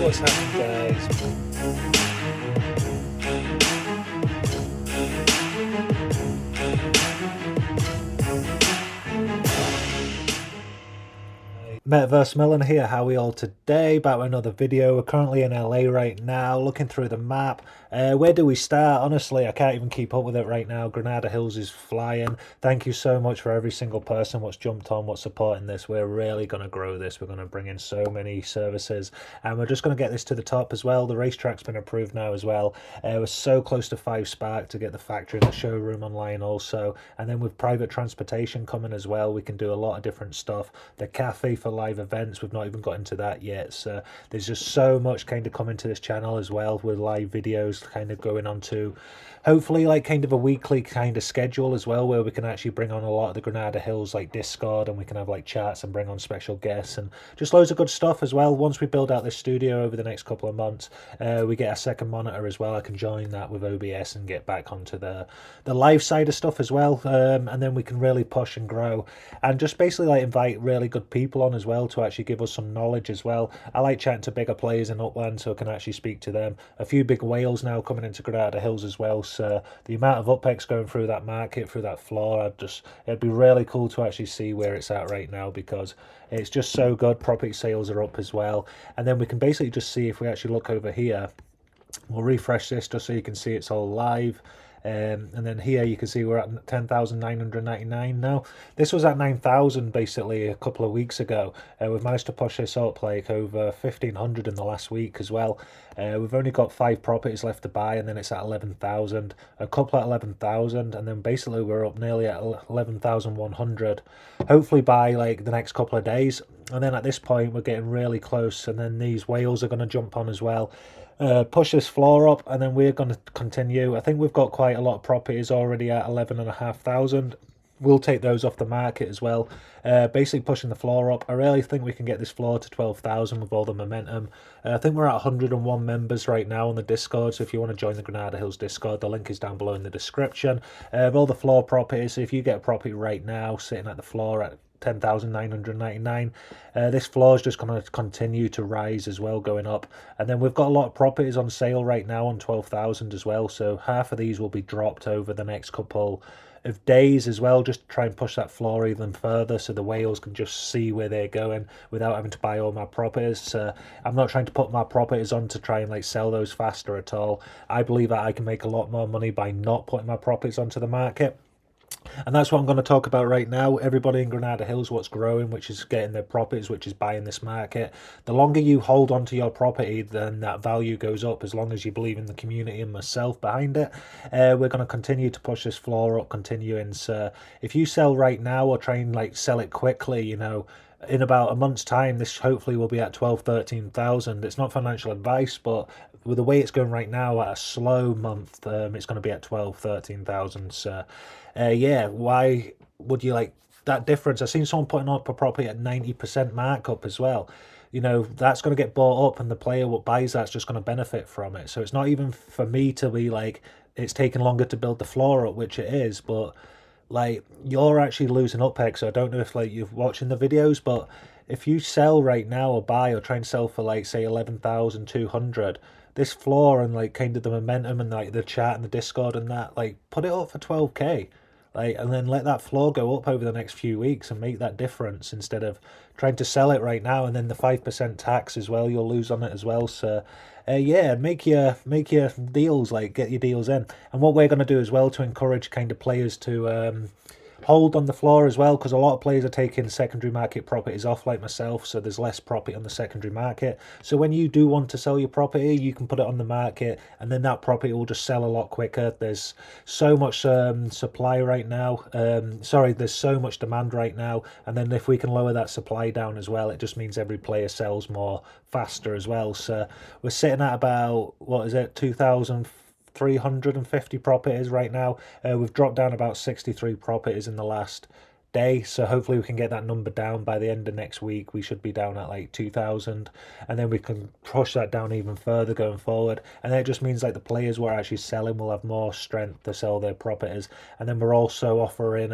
what's happening, guys. METAVERSEMILLEN here, how are we all today? Back with another video. We're currently in LA right now, looking through the map. Where do we start? Honestly, I can't even keep up with it right now. Granada Hills is flying. Thank you so much for every single person what's jumped on, what's supporting this. We're really going to grow this. We're going to bring in so many services, and we're just going to get this to the top as well. The racetrack's been approved now as well. We're so close to 5 Spark to get the factory and the showroom online also, and then with private transportation coming as well, we can do a lot of different stuff. The cafe for live events, we've not even got into that yet, so there's just so much kind of coming to this channel as well, with live videos kind of going on to hopefully like kind of a weekly kind of schedule as well, where we can actually bring on a lot of the Granada Hills like Discord, and we can have like chats and bring on special guests and just loads of good stuff as well. Once we build out this studio over the next couple of months, we get a second monitor as well. I can join that with OBS and get back onto the live side of stuff as well, and then we can really push and grow and just basically like invite really good people on as well to actually give us some knowledge as well. I like chatting to bigger players in Upland, so I can actually speak to them. A few big whales now coming into Granada Hills as well, so the amount of UPEX going through that market, through that floor, it'd be really cool to actually see where it's at right now, because it's just so good. Property sales are up as well, and then we can basically just see, if we actually look over here, we'll refresh this just so you can see it's all live. And then here you can see we're at 10,999 now. This was at 9,000 basically a couple of weeks ago. We've managed to push this up like over 1,500 in the last week as well. We've only got 5 properties left to buy, and then it's at 11,000, a couple at 11,000, and then basically we're up nearly at 11,100, hopefully by like the next couple of days. And then at this point we're getting really close, and then these whales are going to jump on as well. Push this floor up, and then we're going to continue. I think we've got quite a lot of properties already at 11,500. We'll take those off the market as well. Basically pushing the floor up. I really think we can get this floor to 12,000 with all the momentum. I think we're at 101 members right now on the Discord, so if you want to join the Granada Hills Discord, the link is down below in the description. All the floor properties, so if you get a property right now sitting at the floor at 10,999, this floor is just going to continue to rise as well, going up. And then we've got a lot of properties on sale right now on 12,000 as well, so half of these will be dropped over the next couple of days as well, just to try and push that floor even further, so the whales can just see where they're going without having to buy all my properties. I'm not trying to put my properties on to try and like sell those faster at all. I believe that I can make a lot more money by not putting my properties onto the market. And that's what I'm going to talk about right now. Everybody in Granada Hills, what's growing, which is getting their properties, which is buying this market. The longer you hold on to your property, then that value goes up, as long as you believe in the community and myself behind it. We're going to continue to push this floor up, continuing. So if you sell right now, or try and like sell it quickly, you know, in about a month's time, this hopefully will be at 12, 13,000. It's not financial advice, but with the way it's going right now, at a slow month, it's going to be at 12, 13,000. So yeah, why would you like that difference? I've seen someone putting up a property at 90% markup as well. You know, that's going to get bought up, and the player what buys that's just going to benefit from it. So it's not even for me to be like, it's taking longer to build the floor up, which it is, but like, you're actually losing UPEX. So I don't know if like you're watching the videos, but if you sell right now or buy or try and sell for like say 11,200, this floor and like kind of the momentum and like the chat and the Discord and that, like put it up for 12k. Like, and then let that floor go up over the next few weeks and make that difference, instead of trying to sell it right now, and then the 5% tax as well, you'll lose on it as well. So yeah, make your deals, like get your deals in. And what we're going to do as well to encourage kind of players to hold on the floor as well, because a lot of players are taking secondary market properties off like myself, so there's less property on the secondary market. So when you do want to sell your property, you can put it on the market, and then that property will just sell a lot quicker. There's so much supply right now, there's so much demand right now, and then if we can lower that supply down as well, it just means every player sells more faster as well. So we're sitting at about, what is it, 2,350 properties right now. We've dropped down about 63 properties in the last day, so hopefully we can get that number down by the end of next week. We should be down at like 2,000, and then we can push that down even further going forward. And then it just means like the players we're actually selling will have more strength to sell their properties. And then we're also offering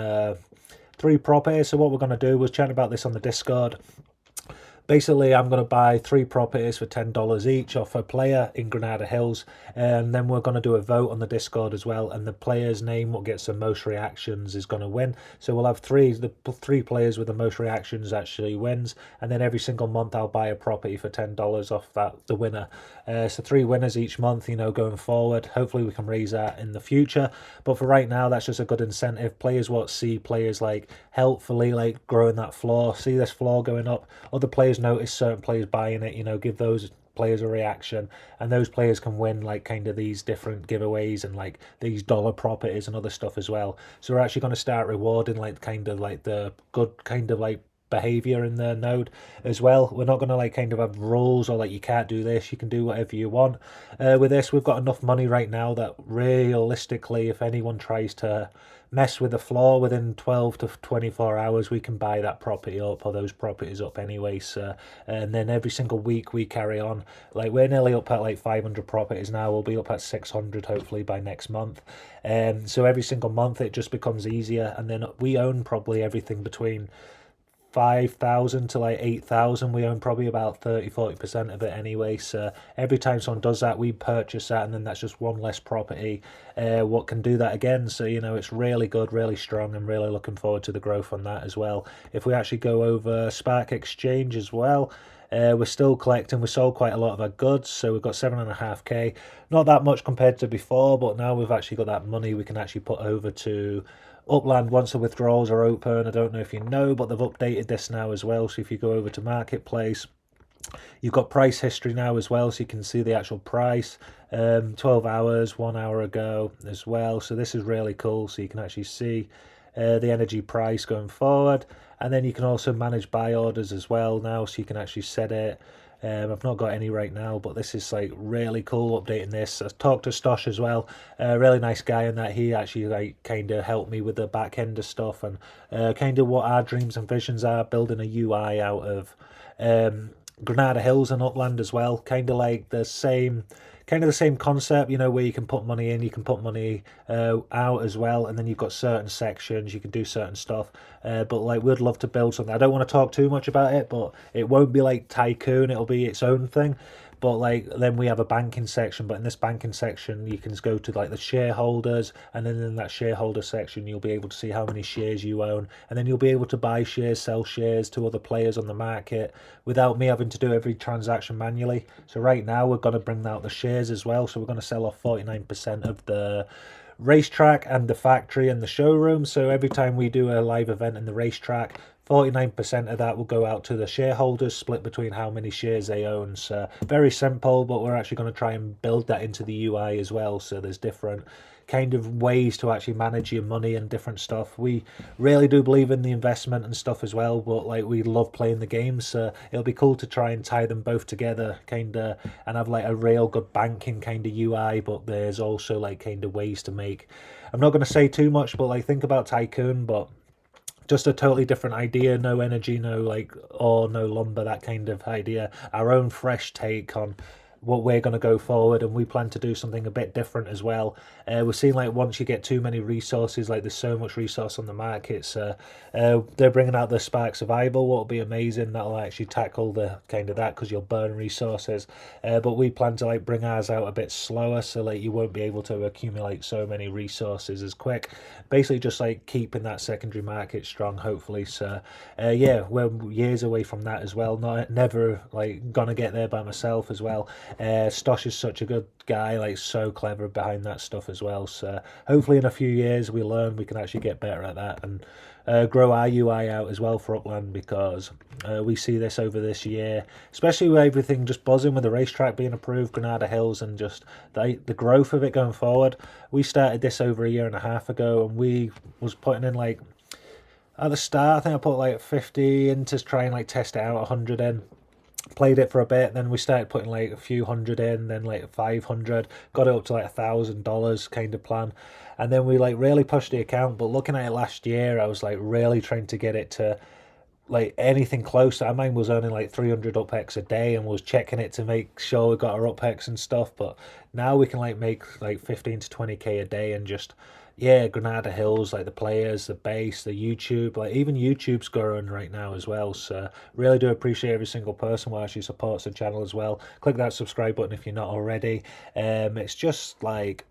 3 properties. So what we're going to do, was chatting about this on the Discord, Basically, I'm going to buy 3 properties for $10 each off a player in Granada Hills, and then we're going to do a vote on the Discord as well. And the player's name, what gets the most reactions, is going to win. So we'll have the 3 players with the most reactions actually wins, and then every single month I'll buy a property for $10 off the winner. So 3 winners each month, going forward. Hopefully we can raise that in the future, but for right now, that's just a good incentive. Players want to see players like helpfully like growing that floor, see this floor going up. Other players notice certain players buying it, give those players a reaction, and those players can win like kind of these different giveaways and like these dollar properties and other stuff as well. So we're actually going to start rewarding like kind of like the good kind of like behavior in the node as well. We're not going to like kind of have rules or like you can't do this, you can do whatever you want. With this, we've got enough money right now that realistically, if anyone tries to mess with the floor within 12 to 24 hours, we can buy that property up or those properties up anyway. So and then every single week we carry on. Like we're nearly up at like 500 properties now. We'll be up at 600 hopefully by next month. So every single month it just becomes easier, and then we own probably everything between 5,000 to like 8,000. We own probably about 30-40% of it anyway. So every time someone does that, we purchase that, and then that's just one less property what can do that again. So it's really good, really strong, and really looking forward to the growth on that as well. If we actually go over Spark Exchange as well, we're still collecting. We sold quite a lot of our goods, so we've got 7.5k. Not that much compared to before, but now we've actually got that money we can actually put over to Upland once the withdrawals are open. I don't know if you know, but they've updated this now as well. So if you go over to Marketplace, you've got price history now as well, so you can see the actual price 12 hours, 1 hour ago as well. So this is really cool, so you can actually see the energy price going forward, and then you can also manage buy orders as well now, so you can actually set it. I've not got any right now, but this is like really cool updating this. I talked to Stosh as well, a really nice guy, in that he actually like kind of helped me with the back end of stuff, and kind of what our dreams and visions are, building a UI out of Granada Hills and Upland as well. Kind of like the same concept, where you can put money in, you can put money out as well, and then you've got certain sections, you can do certain stuff. But like, we'd love to build something. I don't want to talk too much about it, but it won't be like Tycoon, it'll be its own thing. But like, then we have a banking section, but in this banking section you can just go to like the shareholders, and then in that shareholder section you'll be able to see how many shares you own, and then you'll be able to buy shares, sell shares to other players on the market without me having to do every transaction manually. So right now we're going to bring out the shares as well, so we're going to sell off 49% of the racetrack and the factory and the showroom. So every time we do a live event in the racetrack, 49% of that will go out to the shareholders, split between how many shares they own. So very simple, but we're actually going to try and build that into the UI as well. So there's different kind of ways to actually manage your money and different stuff. We really do believe in the investment and stuff as well, but like, we love playing the games, so it'll be cool to try and tie them both together kind of, and have like a real good banking kind of UI, but there's also like kind of ways to make, I'm not going to say too much, but like, think about Tycoon, but just a totally different idea. No energy, no like ore, no lumber, that kind of idea. Our own fresh take on what we're going to go forward, and we plan to do something a bit different as well. We're seeing like, once you get too many resources, like there's so much resource on the markets, they're bringing out the Spark Survival, what will be amazing. That'll actually tackle the kind of that, because you'll burn resources, but we plan to like bring ours out a bit slower, so like you won't be able to accumulate so many resources as quick. Basically just like keeping that secondary market strong, hopefully. So yeah, we're years away from that as well. Never like gonna get there by myself as well. Stosh is such a good guy, like so clever behind that stuff as well. So hopefully in a few years we learn, we can actually get better at that, and grow our UI out as well for Upland, because we see this over this year, especially with everything just buzzing with the racetrack being approved, Granada Hills, and just the growth of it going forward. We started this over a year and a half ago, and we was putting in like, at the start I think I put like 50 in to try and like test it out, 100 in. Played it for a bit, then we started putting like a few hundred in, then like 500, got it up to like $1,000 kind of plan, and then we like really pushed the account. But looking at it last year, I was like really trying to get it to like anything close. Mine was earning like 300 UPX a day, and was checking it to make sure we got our UPX and stuff. But now we can like make like 15 to 20k a day, and just yeah, Granada Hills, like the players, the base, the YouTube, like even YouTube's growing right now as well. So really do appreciate every single person who actually supports the channel as well. Click that subscribe button if you're not already. It's just like,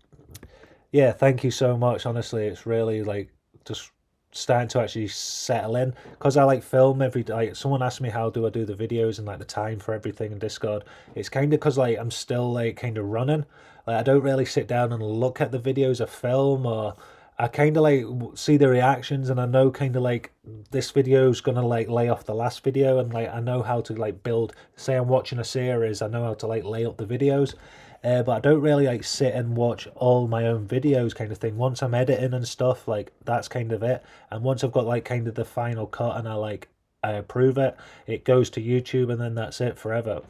yeah, thank you so much. Honestly, it's really like just starting to actually settle in because I like film every like someone asked me how do I do the videos and like the time for everything in Discord. It's kind of because like I'm still like kind of running. Like I don't really sit down and look at the videos of film, or I kind of like see the reactions and I know kind of like this video is gonna like lay off the last video, and like I know how to like build. Say I'm watching a series, I know how to like lay up the videos. But I don't really like sit and watch all my own videos kind of thing. Once I'm editing and stuff, like that's kind of it. And once I've got like kind of the final cut and I approve it, it goes to YouTube and then that's it forever.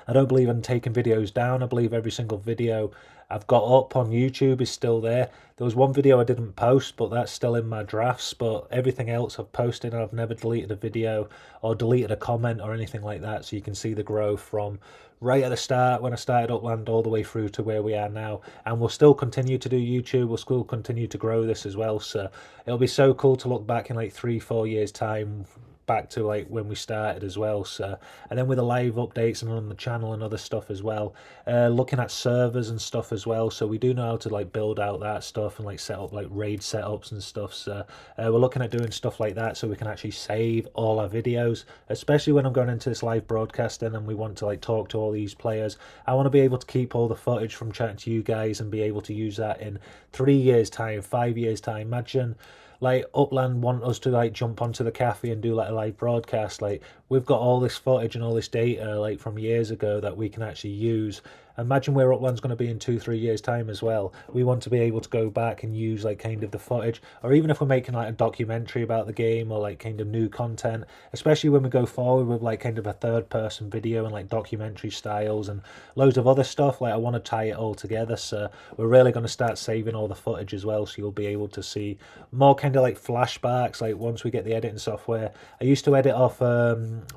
I don't believe in taking videos down. I believe every single video I've got up on YouTube is still there. There was one video I didn't post, but that's still in my drafts. But everything else I've posted, and I've never deleted a video or deleted a comment or anything like that. So you can see the growth from right at the start when I started Upland all the way through to where we are now. And we'll still continue to do YouTube. We'll still continue to grow this as well. So it'll be so cool to look back in like 3-4 years time back to like when we started as well. So and then with the live updates and on the channel and other stuff as well, looking at servers and stuff as well. So we do know how to like build out that stuff and like set up like raid setups and stuff. So we're looking at doing stuff like that so we can actually save all our videos, especially when I'm going into this live broadcasting and we want to like talk to all these players. I want to be able to keep all the footage from chatting to you guys and be able to use that in 3 years time, 5 years time. Imagine like Upland want us to like jump onto the cafe and do like a live broadcast. Like we've got all this footage and all this data like from years ago that we can actually use. Imagine where Upland's going to be in 2-3 years time as well. We want to be able to go back and use like kind of the footage, or even if we're making like a documentary about the game or like kind of new content, especially when we go forward with like kind of a third person video and like documentary styles and loads of other stuff. Like I want to tie it all together. So we're really going to start saving all the footage as well, so you'll be able to see more kind of like flashbacks like once we get the editing software. I used to edit off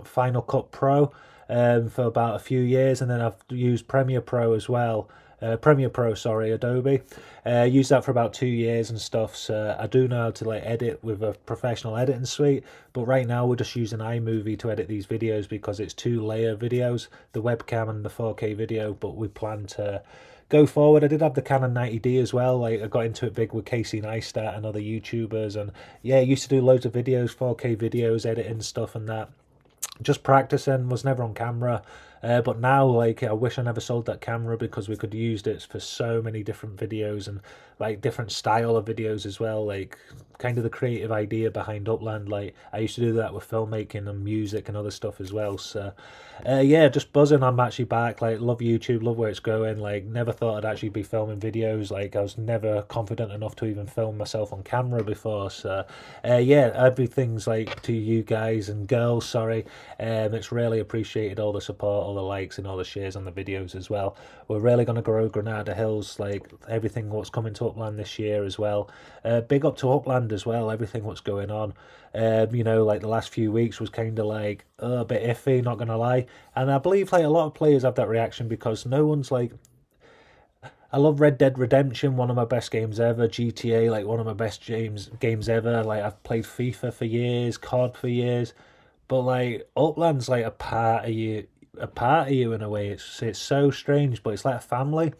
Final Cut Pro for about a few years, and then I've used Premiere Pro as well. Premiere Pro, sorry, Adobe. Used that for about 2 years and stuff. So I do know how to like edit with a professional editing suite. But right now we're just using iMovie to edit these videos because it's 2-layer videos, the webcam and the 4K video. But we plan to go forward. I did have the Canon 90D as well. Like I got into it big with Casey Neistat and other YouTubers, and yeah, I used to do loads of videos, 4K videos, editing stuff and that. Just practicing, was never on camera. But now, like, I wish I never sold that camera because we could use it for so many different videos and like different style of videos as well. Like, kind of the creative idea behind Upland. Like, I used to do that with filmmaking and music and other stuff as well. So, yeah, just buzzing. I'm actually back. Like, love YouTube, love where it's going. Like, never thought I'd actually be filming videos. Like, I was never confident enough to even film myself on camera before. So, yeah, everything's like to you guys and girls. Sorry, it's really appreciated all the support, all the likes and all the shares on the videos as well. We're really going to grow Granada Hills, like everything what's coming to Upland this year as well. Big up to Upland as well, everything what's going on. You know, like the last few weeks was kind of like a bit iffy, not gonna lie. And I believe like a lot of players have that reaction because no one's like, I love Red Dead Redemption, one of my best games ever. GTA, like one of my best games ever. Like I've played FIFA for years, COD for years, but like Upland's like a part of you in a way. It's so strange, but it's like a family.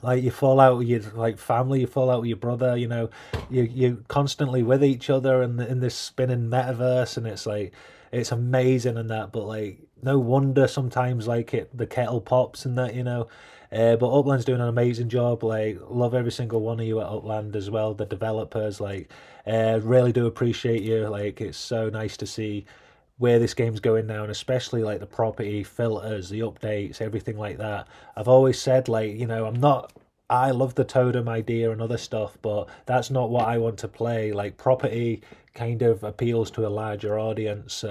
Like you fall out with your like family, you fall out with your brother. You know, you're constantly with each other and in this spinning metaverse, and it's like it's amazing and that. But like, no wonder sometimes like the kettle pops and that. You know, but Upland's doing an amazing job. Like, love every single one of you at Upland as well. The developers, like, really do appreciate you. Like, it's so nice to see where this game's going now, and especially like the property filters, the updates, everything like that. I've always said, like, you know, I love the totem idea and other stuff, but that's not what I want to play. Like, property kind of appeals to a larger audience.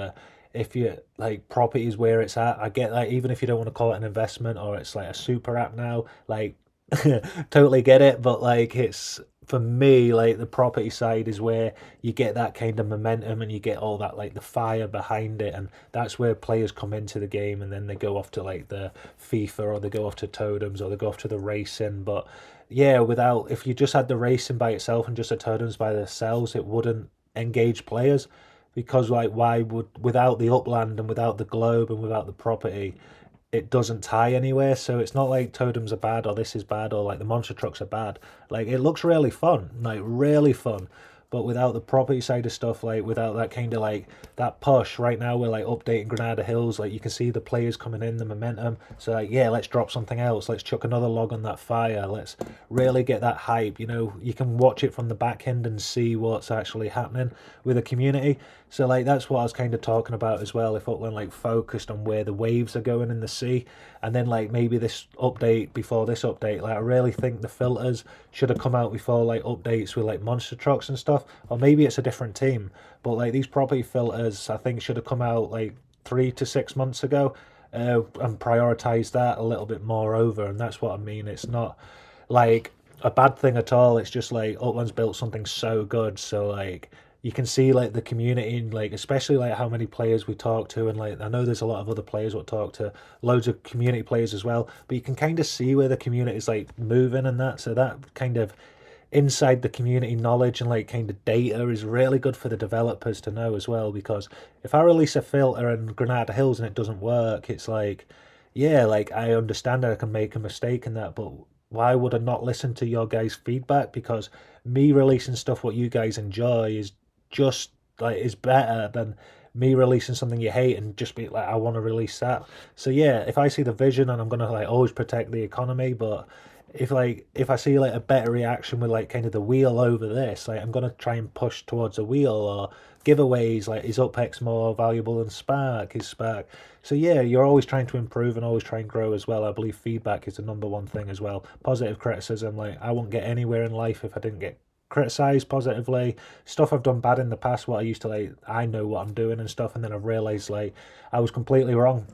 If you like, property is where it's at. I get that, even if you don't want to call it an investment or it's like a super app now, like, totally get it, but like, it's for me, like the property side is where you get that kind of momentum and you get all that like the fire behind it, and that's where players come into the game and then they go off to like the FIFA, or they go off to totems, or they go off to the racing. But yeah, without, if you just had the racing by itself and just the totems by themselves, it wouldn't engage players, because like why would, without the upland and without the globe and without the property, it doesn't tie anywhere. So it's not like totems are bad or this is bad or like the monster trucks are bad. Like it looks really fun, like really fun. But without the property side of stuff, like without that kind of like that push, right now we're like updating Granada Hills, like you can see the players coming in, the momentum. So like, yeah, let's drop something else. Let's chuck another log on that fire. Let's really get that hype. You know, you can watch it from the back end and see what's actually happening with the community. So like that's what I was kind of talking about as well. If Upland like focused on where the waves are going in the sea, and then like maybe this update before this update, like I really think the filters should have come out before like updates with like monster trucks and stuff, or maybe it's a different team. But like these property filters, I think should have come out like 3 to 6 months ago, and prioritize that a little bit more over. And that's what I mean. It's not like a bad thing at all. It's just like Upland's built something so good. So like you can see like the community, and like especially like how many players we talk to, and like I know there's a lot of other players we talk to, loads of community players as well, but you can kind of see where the community is like moving and that. So that kind of inside the community knowledge and like kind of data is really good for the developers to know as well. Because if I release a filter in Granada Hills and it doesn't work, it's like, yeah, like I understand that I can make a mistake in that, but why would I not listen to your guys' feedback? Because me releasing stuff what you guys enjoy is just like is better than me releasing something you hate and just be like, I want to release that. So yeah, if I see the vision, and I'm gonna like always protect the economy, but if I see like a better reaction with like kind of the wheel over this, like I'm gonna try and push towards a wheel, or giveaways, like is UpX more valuable than Spark? Is Spark? So yeah, you're always trying to improve and always try and grow as well. I believe feedback is the number one thing as well. Positive criticism, like I won't get anywhere in life if I didn't get criticized positively. Stuff I've done bad in the past, what I used to like, I know what I'm doing and stuff, and then I've realized like I was completely wrong.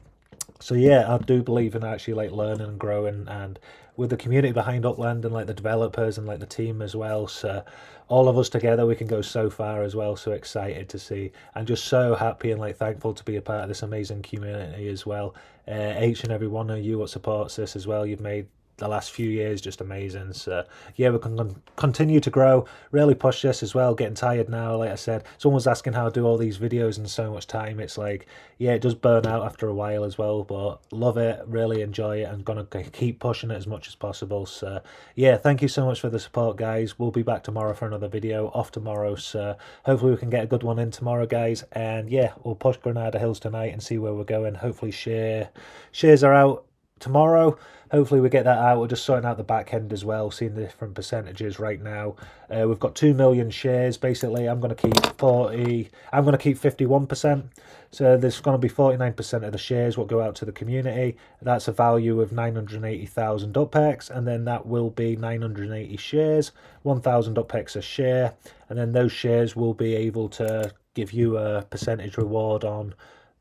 So yeah, I do believe in actually like learning and growing, and with the community behind Upland and like the developers and like the team as well. So all of us together, we can go so far as well. So excited to see, and just so happy and like thankful to be a part of this amazing community as well. Each and every one of you what supports this as well, you've made the last few years just amazing. So yeah, we can continue to grow, really push this as well. Getting tired now, like I said, someone's asking how I do all these videos in so much time. It's like, yeah, it does burn out after a while as well, but love it, really enjoy it, and gonna keep pushing it as much as possible. So yeah, thank you so much for the support, guys. We'll be back tomorrow for another video, off tomorrow, so hopefully we can get a good one in tomorrow, guys. And yeah, we'll push Granada Hills tonight and see where we're going. Hopefully shares are out tomorrow. Hopefully we get that out. We're just sorting out the back end as well, seeing the different percentages right now. We've got 2 million shares. Basically, I'm going to keep 51%. So there's going to be 49% of the shares will go out to the community. That's a value of 980,000 UpX, and then that will be 980 shares, 1,000 UpX a share, and then those shares will be able to give you a percentage reward on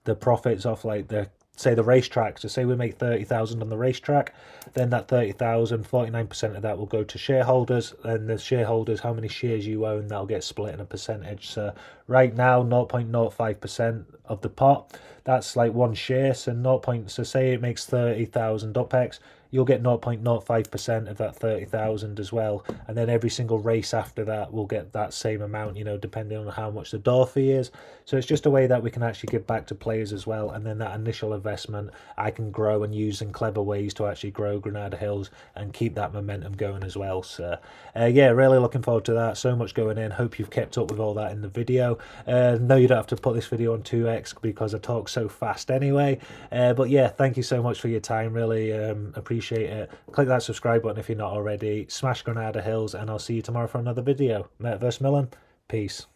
the profits off like the, say the racetrack. So say we make 30,000 on the racetrack, then that 30,000, 49% of that will go to shareholders, and the shareholders, how many shares you own, that'll get split in a percentage. So right now 0.05% of the pot, that's like one share. So 0. So say it makes 30,000 UpX, you'll get 0.05% of that 30,000 as well, and then every single race after that will get that same amount, you know, depending on how much the door fee is. So it's just a way that we can actually give back to players as well, and then that initial investment I can grow and use in clever ways to actually grow Granada Hills and keep that momentum going as well. So yeah, really looking forward to that. So much going in. Hope you've kept up with all that in the video. No, you don't have to put this video on 2x because I talk so fast anyway. But yeah, thank you so much for your time. Really appreciate it. Click that subscribe button if you're not already. Smash Granada Hills, and I'll see you tomorrow for another video. METAVERSEMILLEN, peace.